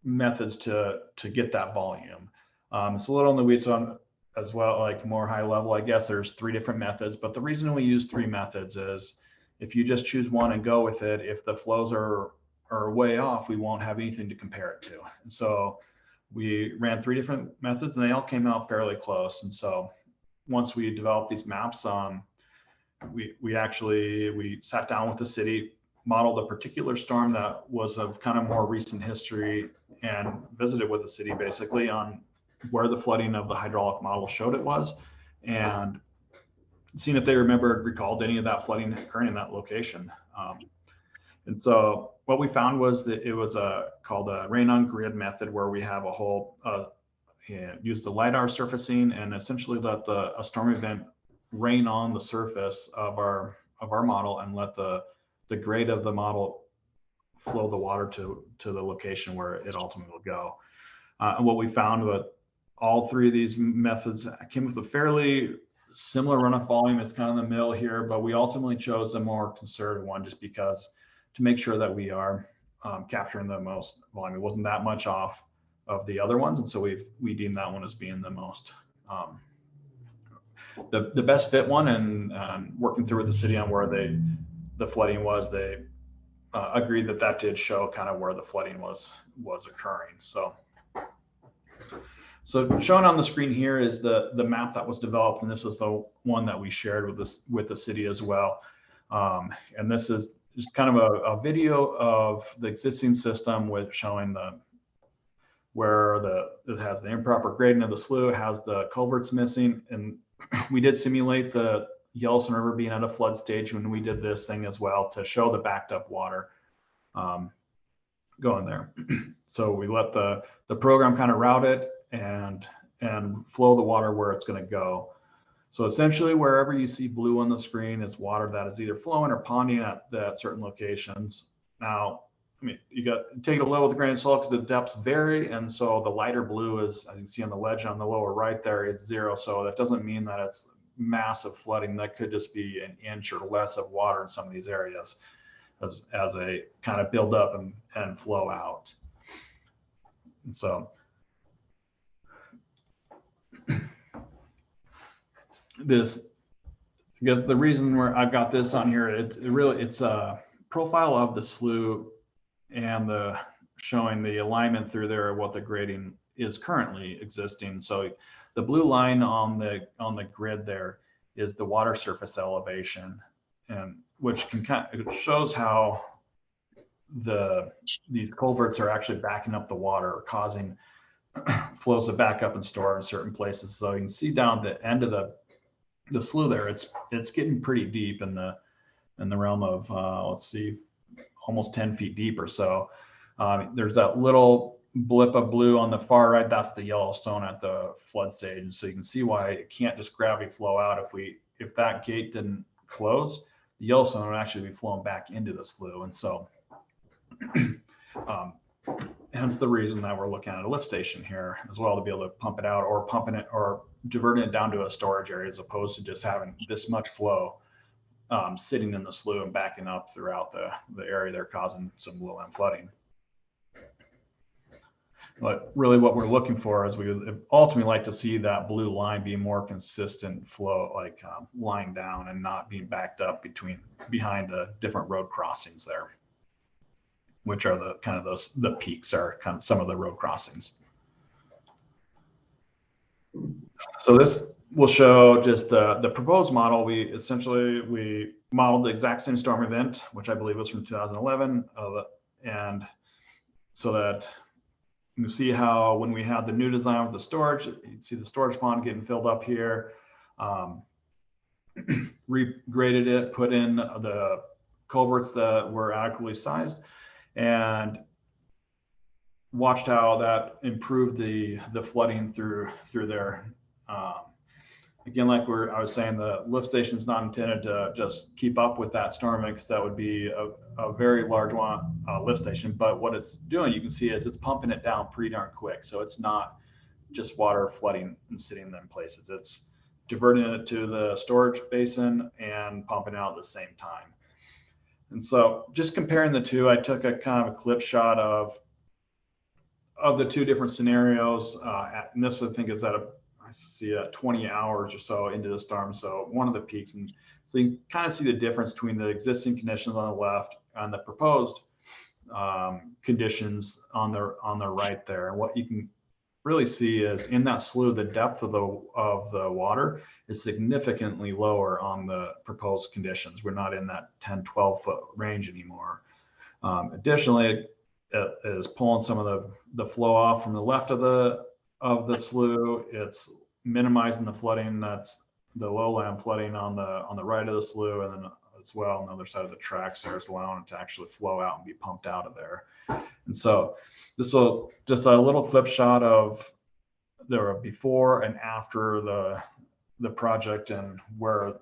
methods to get that volume. It's a little in the weeds on as well, like more high level. I guess there's 3 different methods, but the reason we use 3 methods is if you just choose one and go with it, if the flows are way off, we won't have anything to compare it to. And so we ran 3 different methods, and they all came out fairly close. And so once we developed these maps, we sat down with the city, modeled a particular storm that was of kind of more recent history, and visited with the city basically on where the flooding of the hydraulic model showed it was, and seeing if they recalled any of that flooding occurring in that location. And so what we found was that it was called a rain on grid method, where we have a whole use the LiDAR surfacing and essentially let a storm event rain on the surface of our model, and let the grade of the model flow the water to the location where it ultimately will go. And what we found with all 3 of these methods came with a fairly similar runoff volume. It's kind of in the middle here, but we ultimately chose the more conservative one, just because to make sure that we are capturing the most volume. It wasn't that much off of the other ones, and so we deemed that one as being the most the best fit one. And working through with the city on where the flooding was, they agreed that did show kind of where the flooding was occurring. So shown on the screen here is the map that was developed, and this is the one that we shared with the city as well. And this is just kind of a video of the existing system with showing where it has the improper grading of the slough, has the culverts missing, and we did simulate the Yellowstone River being at a flood stage when we did this thing as well, to show the backed up water going there. So we let the program kind of route it and flow the water where it's going to go. So essentially, wherever you see blue on the screen, it's water that is either flowing or ponding at certain locations. Now, I mean, you got to take it a little with a grain of salt, because the depths vary. And so the lighter blue is, as you can see on the legend on the lower right there, it's 0. So that doesn't mean that it's massive flooding. That could just be an inch or less of water in some of these areas as they kind of build up and flow out. And so this, I guess the reason where I've got this on here, it's a profile of the slough and showing the alignment through there, what the grading is currently existing. So the blue line on the grid there is the water surface elevation, and which it shows how these culverts are actually backing up the water, causing flows to back up and store in certain places. So you can see down the end of the slough there, it's getting pretty deep in the realm of let's see, almost 10 feet deep or so. There's that little blip of blue on the far right. That's the Yellowstone at the flood stage. And so you can see why it can't just gravity flow out. If that gate didn't close, the Yellowstone would actually be flowing back into the slough. And so hence the reason that we're looking at a lift station here as well, to be able to pump it out or pumping it or diverting it down to a storage area, as opposed to just having this much flow sitting in the slough and backing up throughout the area there, causing some lowland flooding. But really what we're looking for is we would ultimately like to see that blue line be more consistent flow, like lying down and not being backed up behind the different road crossings there, which are the kind of the peaks are kind of some of the road crossings. So this will show just the proposed model. We modeled the exact same storm event, which I believe was from 2011, and so that you can see how when we had the new design with the storage, you can see the storage pond getting filled up here, regraded it, put in the culverts that were adequately sized, and watched how that improved the flooding through there. Again, like I was saying, the lift station is not intended to just keep up with that storm, because that would be a very large one lift station. But what it's doing, you can see, is it's pumping it down pretty darn quick. So it's not just water flooding and sitting in places. It's diverting it to the storage basin and pumping out at the same time. And so just comparing the two, I took a kind of a clip shot of the two different scenarios. And this, I think, is at I see 20 hours or so into the storm. So one of the peaks. And so you can kind of see the difference between the existing conditions on the left and the proposed conditions on the right there. And what you can really see is in that slough, the depth of the water is significantly lower on the proposed conditions. We're not in that 10, 12 foot range anymore. Additionally, it is pulling some of the flow off from the left of the slough. It's minimizing the flooding, that's the lowland flooding on the right of the slough, and then as well on the other side of the tracks there's allowing it to actually flow out and be pumped out of there. And so this will just a little clip shot of the before and after the project, and where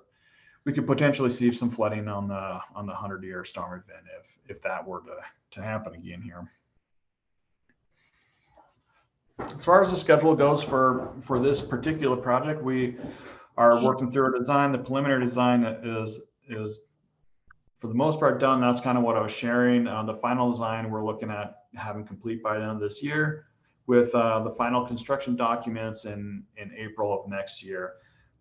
we could potentially see some flooding on the 100-year storm event if that were to happen again here. As far as the schedule goes for this particular project, we are working through a design. The preliminary design is for the most part done. That's kind of what I was sharing. The final design we're looking at having complete by the end of this year, with the final construction documents in April of next year.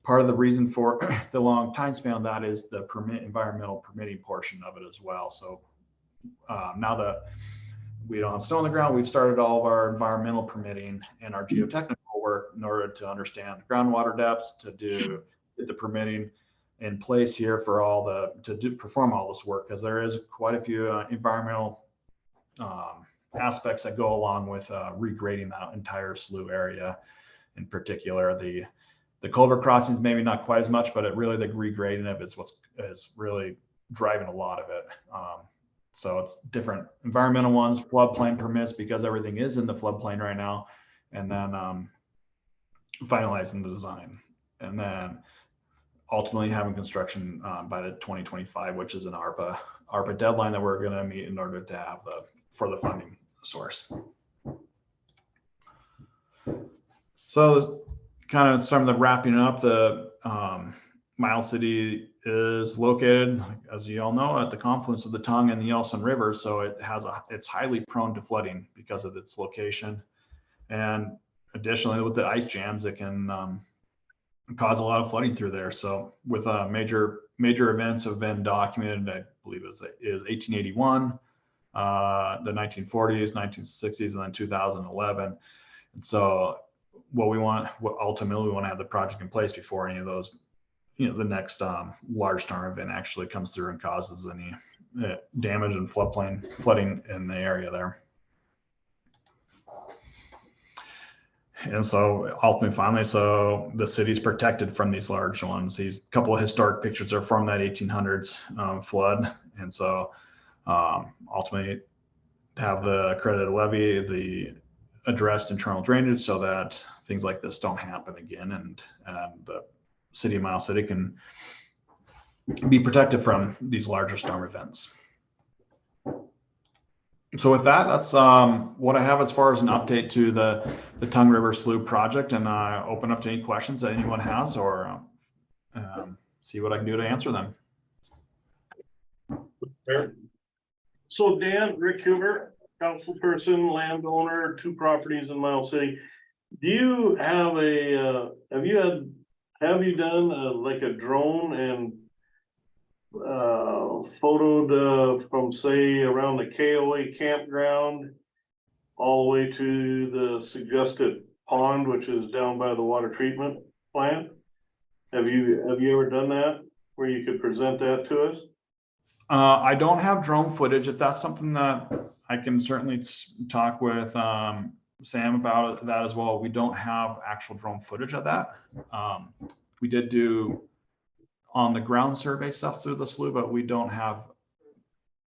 Part of the reason for the long time span of that is the environmental permitting portion of it as well. So now that we don't have snow on the ground, we've started all of our environmental permitting and our geotechnical work in order to understand groundwater depths, to do the permitting in place here for perform all this work, because there is quite a few environmental aspects that go along with regrading that entire slough area. In particular, the culvert crossings, maybe not quite as much, but the regrading of it's is really driving a lot of it. So it's different environmental ones, floodplain permits, because everything is in the floodplain right now, and then finalizing the design, and then ultimately having construction by the 2025, which is an ARPA deadline that we're going to meet in order to have for the funding source. So kind of some of the wrapping up, the Miles City is located, as you all know, at the confluence of the Tongue and the Yellowstone River. So it's highly prone to flooding because of its location. And additionally, with the ice jams, it can cause a lot of flooding through there. So with major events have been documented, I believe is 1881, the 1940s, 1960s, and then 2011. And so what ultimately we want to have the project in place before any of those, the next large storm event actually comes through and causes any damage and flooding in the area there. And so ultimately, finally, so the city's protected from these large ones. These couple of historic pictures are from that 1800s flood. And so ultimately have the accredited levee, the addressed internal drainage, so that things like this don't happen again, and the city of Miles City can be protected from these larger storm events. So with that, that's what I have as far as an update to the Tongue River Slough project, and open up to any questions that anyone has, or see what I can do to answer them. So Dan, Rick Huber, councilperson, landowner, 2 properties in Miles City. Do you have a, have you done like a drone and photoed from say around the KOA campground all the way to the suggested pond, which is down by the water treatment plant? Have you ever done that where you could present that to us? I don't have drone footage. If that's something that I can certainly talk with Sam about that as well. We don't have actual drone footage of that. We did do on the ground survey stuff through the slough, but we don't have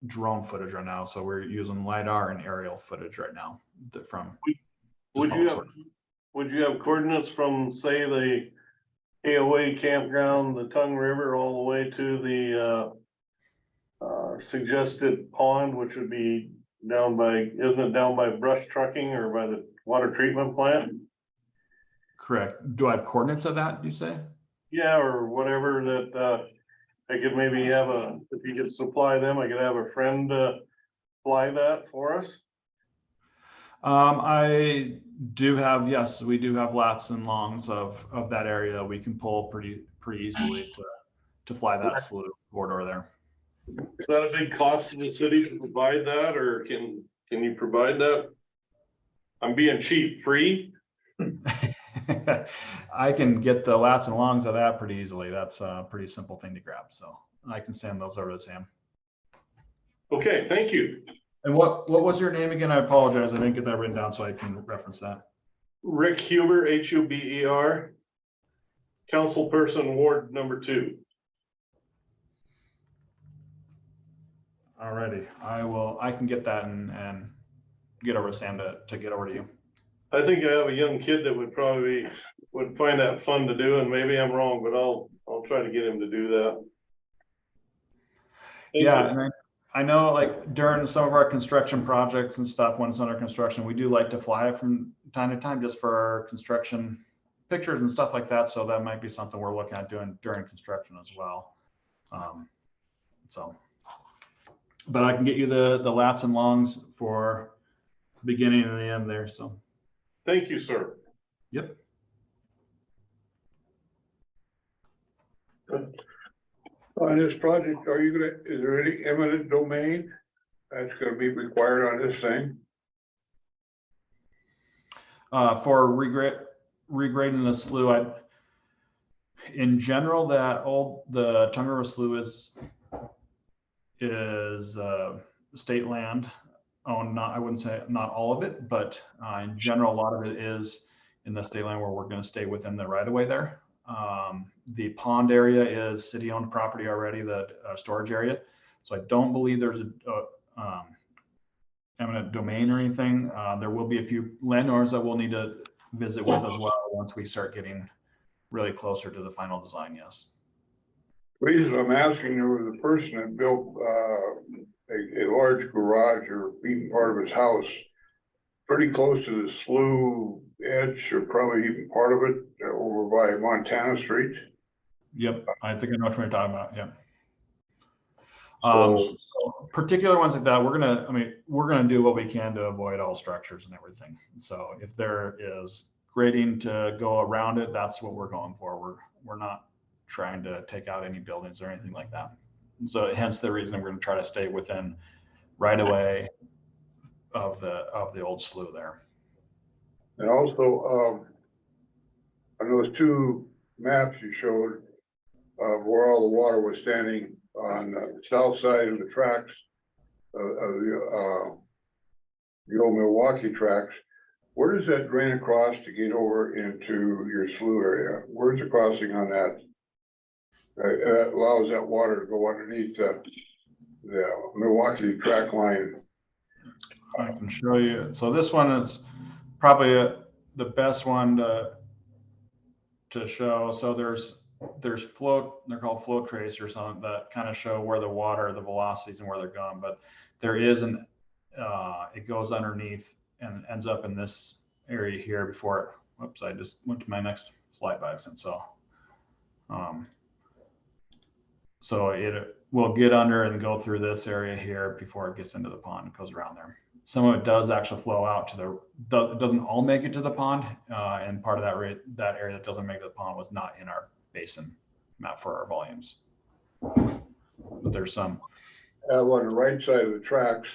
drone footage right now. So we're using LiDAR and aerial footage right now from. Would you have coordinates from say the KOA campground, the Tongue River, all the way to the suggested pond, which would be down by, isn't it down by brush trucking or by the water treatment plant? Correct. Do I have coordinates of that, you say? Yeah, or whatever that, I could maybe have if you could supply them, I could have a friend, fly that for us. I do have, yes, we do have lats and longs of that area. We can pull pretty easily to fly that slough corridor there. Is that a big cost to the city to provide that, or can you provide that? I'm being cheap, free? I can get the lats and longs of that pretty easily. That's a pretty simple thing to grab. So I can send those over to Sam. Okay, thank you. And what was your name again? I apologize. I didn't get that written down so I can reference that. Rick Huber, Huber, councilperson, Ward number 2. Alrighty, I can get that and get over to Sam to get over to you. I think I have a young kid that would find that fun to do, and maybe I'm wrong, but I'll try to get him to do that. Thank Yeah, you. and I know like during some of our construction projects and stuff, when it's under construction, we do like to fly it from time to time just for our construction pictures and stuff like that. So that might be something we're looking at doing during construction as well. But I can get you the lats and longs for the beginning and the end there. So. Thank you, sir. Yep. On this project, is there any eminent domain that's gonna be required on this thing? For regrading the slough, in general, the Tongue River Slough is state land owned. I wouldn't say not all of it, but in general, a lot of it is in the state land where we're going to stay within the right of way there. The pond area is city-owned property already, the storage area. So I don't believe there's a eminent domain or anything. There will be a few landowners that we'll need to visit with as well once we start getting really closer to the final design. Yes. The reason I'm asking, there was a person that built a large garage or even part of his house pretty close to the slough edge, or probably even part of it over by Montana Street. Yep, I think I know what you're talking about. Yeah. So Particular ones like that, we're gonna do what we can to avoid all structures and everything. So if there is grading to go around it, that's what we're going for. We're not trying to take out any buildings or anything like that. So hence the reason we're gonna try to stay within right away of the old slough there. and also, on those 2 maps you showed where all the water was standing on the south side of the tracks of the old Milwaukee tracks, where does that drain across to get over into your slough area? Where's the crossing on that? That allows that water to go underneath the Milwaukee track line. I can show you. So this one is probably the best one to show. So there's float, they're called float tracers on that kind of show where the water, the velocities and where they're going. But there is it goes underneath and ends up in this area here before, whoops, I just went to my next slide by accident. So it will get under and go through this area here before it gets into the pond. It goes around there. Some of it does actually flow out to it doesn't all make it to the pond. And part of that area that doesn't make it to the pond was not in our basin map for our volumes. But there's some. On the right side of the tracks,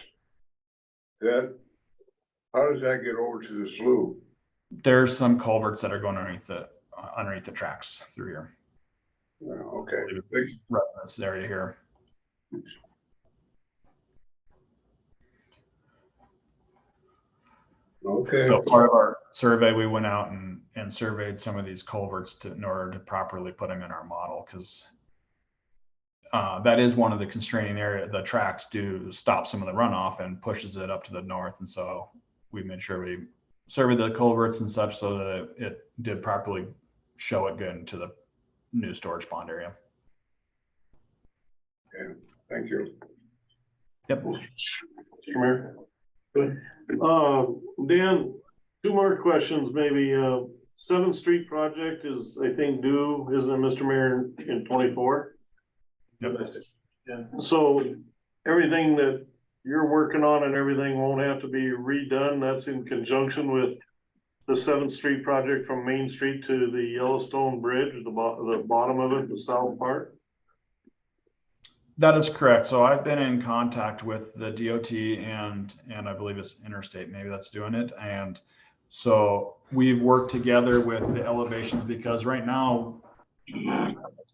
how does that get over to the slough? There's some culverts that are going underneath the tracks through here. Okay. Right in this area here. Okay. So part of our survey, we went out and surveyed some of these culverts in order to properly put them in our model, because that is one of the constraining area. The tracks do stop some of the runoff and pushes it up to the north. And so we made sure we surveyed the culverts and such so that it did properly show it good into the new storage pond area. Okay, thank you. Yep. Mayor. Good. Dan, two more questions, maybe. 7th Street project is, I think, due, isn't it, Mr. Mayor, in 24? Yep. Yeah. So everything that you're working on and everything won't have to be redone. That's in conjunction with the 7th Street project from Main Street to the Yellowstone Bridge, the bottom of it, the south part. That is correct. So I've been in contact with the DOT and I believe it's Interstate, maybe that's doing it. And so we've worked together with the elevations, because right now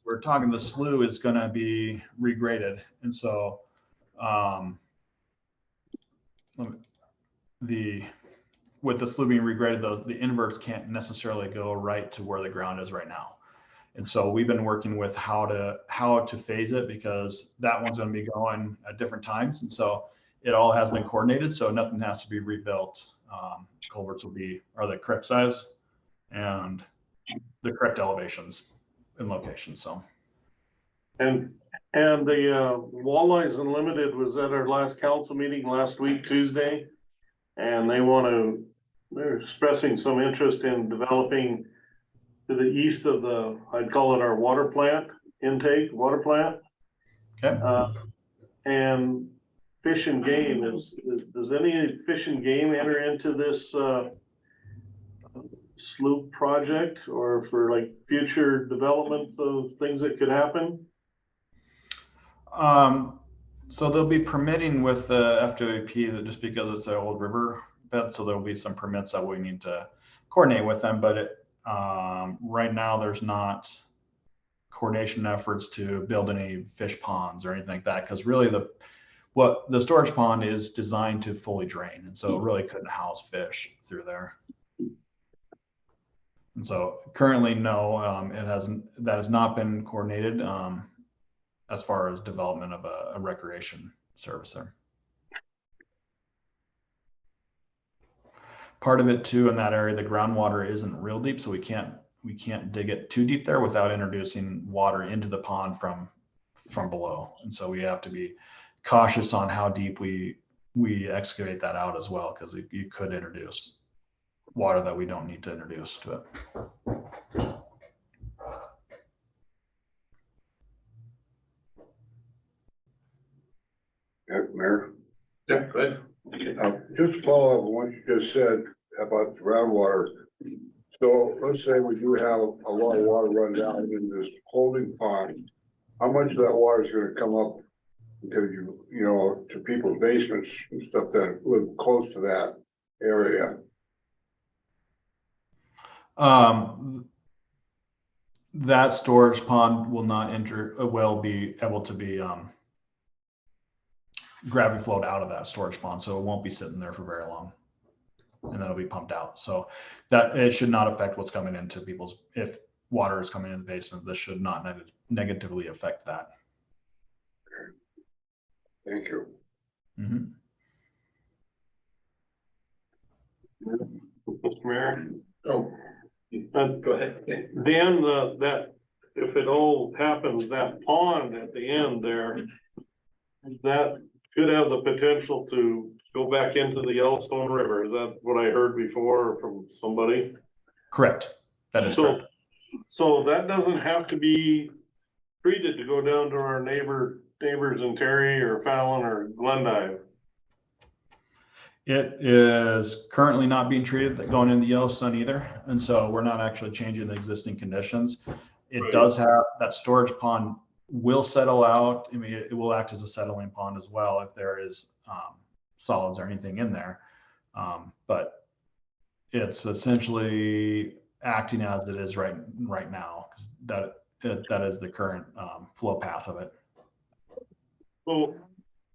we're talking the slough is going to be regraded. And so with the slough being regraded, the inverts can't necessarily go right to where the ground is right now. And so we've been working with how to phase it, because that one's going to be going at different times. And so it all has been coordinated. So nothing has to be rebuilt. Culverts are the correct size and the correct elevations and locations. So. And the Walleyes Unlimited was at our last council meeting last week, Tuesday. And they're expressing some interest in developing to the east of I'd call it our water plant, water plant. Okay. And Fish and Game does any Fish and Game enter into this slough project, or for like future development of things that could happen? So there'll be permitting with the FWP, that just because it's an old river bed, so there'll be some permits that we need to coordinate with them. But right now there's not coordination efforts to build any fish ponds or anything like that, because really the storage pond is designed to fully drain, and so it really couldn't house fish through there. And so currently, no, that has not been coordinated as far as development of a recreation service there. Part of it too, in that area, the groundwater isn't real deep, so we can't dig it too deep there without introducing water into the pond from below. And so we have to be cautious on how deep we excavate that out as well, because you could introduce water that we don't need to introduce to it. Yeah, Mayor. Yeah, go ahead. Just to follow up on what you just said about the groundwater. So let's say we do have a lot of water run down in this holding pond. How much of that water is going to come up to to people's basements and stuff that live close to that area? That storage pond will not be able to be gravity flowed out of that storage pond, so it won't be sitting there for very long, and then it'll be pumped out. So that it should not affect what's coming into if water is coming in the basement, this should not negatively affect that. Thank you. Mm-hmm. Mr. Mayor? Oh, go ahead. Dan, that if it all happens, that pond at the end there, that could have the potential to go back into the Yellowstone River. Is that what I heard before from somebody? Correct. That is correct. So that doesn't have to be treated to go down to our neighbors in Terry or Fallon or Glendive. It is currently not being treated going into Yellowstone either. And so we're not actually changing the existing conditions. It Right. does have that storage pond will settle out. I mean, it will act as a settling pond as well if there is solids or anything in there. But it's essentially acting as it is right now, because that is the current flow path of it. So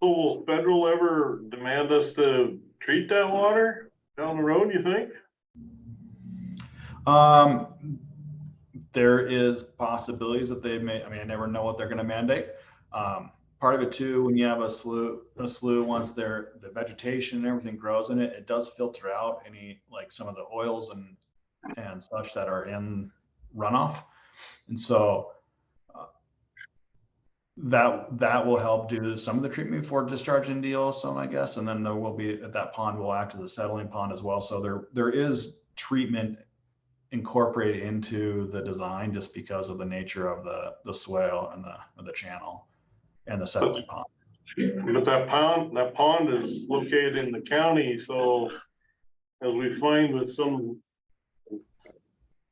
will federal ever demand us to treat that water down the road, you think? There is possibilities that they may, I mean, I never know what they're going to mandate. Part of it too, when you have a slough, once the vegetation and everything grows in it, it does filter out any, like some of the oils and such that are in runoff. And so that will help do some of the treatment before discharging into Yellowstone, I guess. And then there will be, that pond will act as a settling pond as well. So there is treatment incorporated into the design just because of the nature of the swale and the channel and the settling pond. But that pond is located in the county, so as we find with some,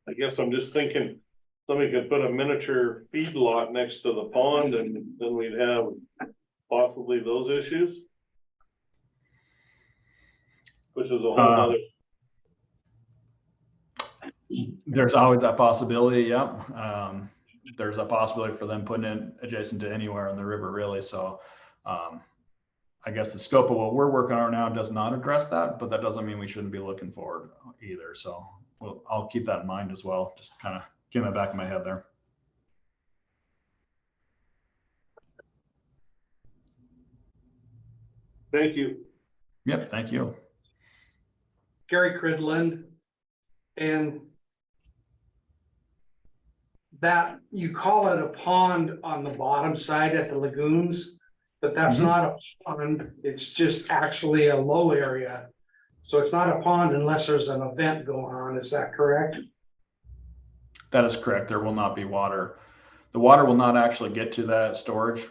I guess I'm just thinking, somebody could put a miniature feed lot next to the pond and then we'd have possibly those issues. Which is a whole other. There's always that possibility, yep. There's a possibility for them putting it adjacent to anywhere in the river, really. So I guess the scope of what we're working on now does not address that, but that doesn't mean we shouldn't be looking forward either. So I'll keep that in mind as well, just kind of get in the back of my head there. Thank you. Yep, thank you. Gary Cridland, and that you call it a pond on the bottom side at the lagoons, but that's not a pond. It's just actually a low area. So it's not a pond unless there's an event going on. Is that correct? That is correct. There will not be water. The water will not actually get to that storage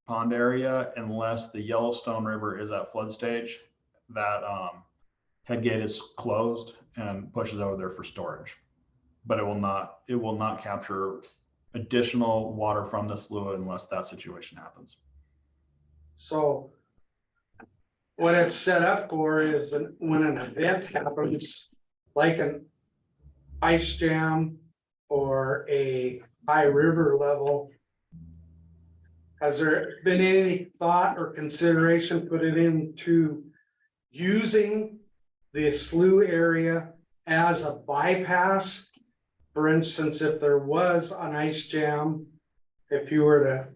pond area unless the Yellowstone River is at flood stage. That head gate is closed and pushes over there for storage. But it will not capture additional water from the slough unless that situation happens. So what it's set up for is when an event happens, like an ice jam or a high river level, has there been any thought or consideration put it into using the slough area as a bypass? For instance, if there was an ice jam, if you were to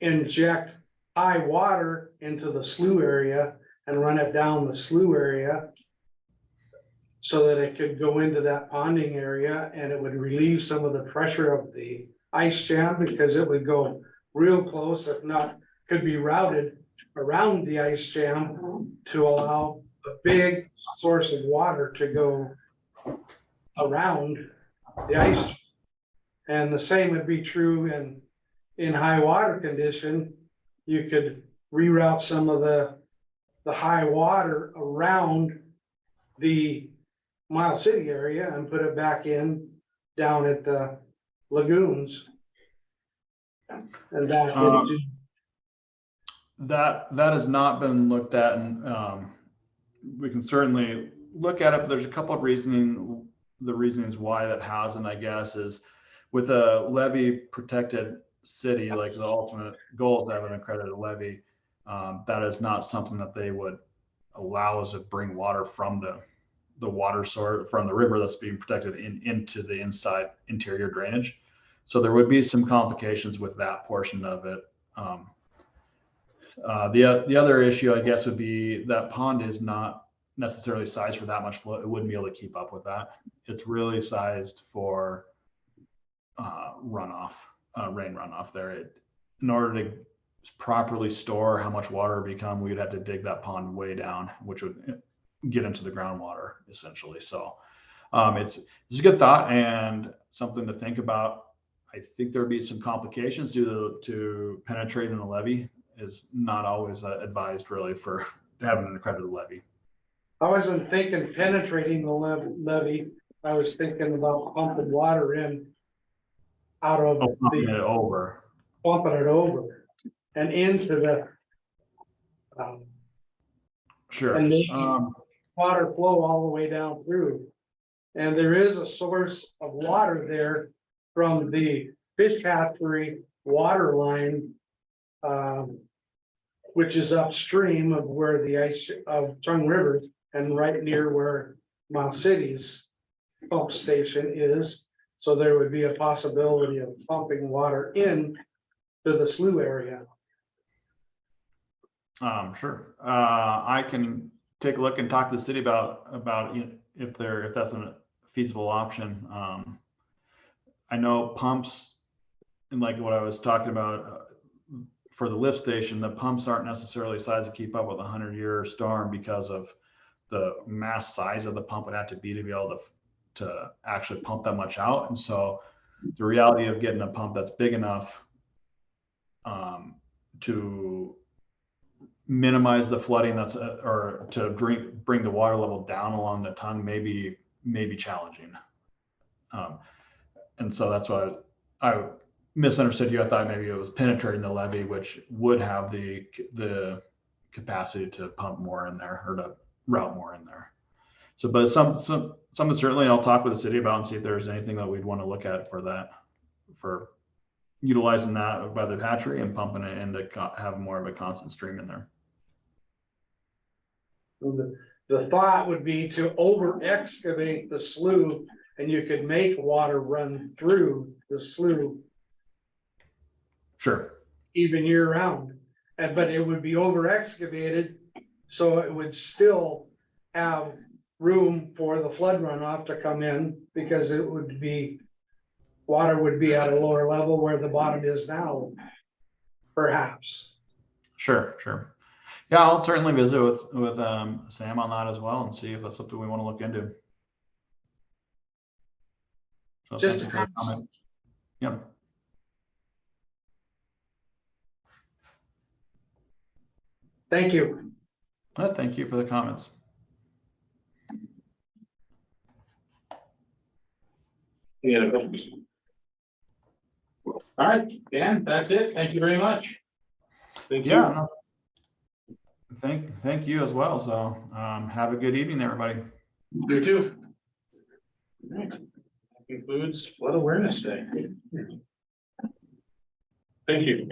inject high water into the slough area and run it down the slough area so that it could go into that ponding area and it would relieve some of the pressure of the ice jam, because it would go real close, if not, could be routed around the ice jam to allow a big source of water to go around the ice. And the same would be true in high water condition. You could reroute some of the high water around the Miles City area and put it back in down at the lagoons. And that has not been looked at, and we can certainly look at it, but there's a couple of reasonings why that hasn't, I guess, is with a levee protected city, like the ultimate goal is to have an accredited levee. That is not something that they would allow us to bring water from the water source from the river that's being protected into the interior drainage. So there would be some complications with that portion of it. The other issue, I guess, would be that pond is not necessarily sized for that much flow. It wouldn't be able to keep up with that. It's really sized for runoff, rain runoff there. In order to properly store how much water become, we'd have to dig that pond way down, which would get into the groundwater essentially. So it's a good thought and something to think about. I think there'd be some complications due to penetrating the levee is not always advised really for having an accredited levee. I wasn't thinking penetrating the levee, I was thinking about pumping water in out of Oh, pumping the, it over. pumping it over and into the Sure. and making water flow all the way down through. And there is a source of water there from the fish hatchery water line, which is upstream of where the ice of Tongue River and right near where Mount City's pump station is. So there would be a possibility of pumping water in to the slough area. Sure. I can take a look and talk to the city about if that's a feasible option. I know pumps, and like what I was talking about for the lift station, the pumps aren't necessarily sized to keep up with a 100-year storm because of the mass size of the pump would have to be able to actually pump that much out. And so the reality of getting a pump that's big enough to minimize the flooding or to bring the water level down along the tongue may be challenging. And so that's why I misunderstood you. I thought maybe it was penetrating the levee, which would have the capacity to pump more in there or to route more in there. So, but something certainly I'll talk with the city about and see if there's anything that we'd want to look at for utilizing that by the hatchery and pumping it in to have more of a constant stream in there. The thought would be to over excavate the slough and you could make water run through the slough Sure. even year round. But it would be over excavated, so it would still have room for the flood runoff to come in because it would be, water would be at a lower level where the bottom is now, perhaps. Sure. Yeah, I'll certainly visit with Sam on that as well and see if that's something we want to look into. So Just thank you for the comment. Yep. Thank you. Thank you for the comments. Yeah. All right, Dan, that's it. Thank you very much. Thank you. Yeah. No, thank you as well. So have a good evening, everybody. You too. All right. That concludes Flood Awareness Day. Thank you.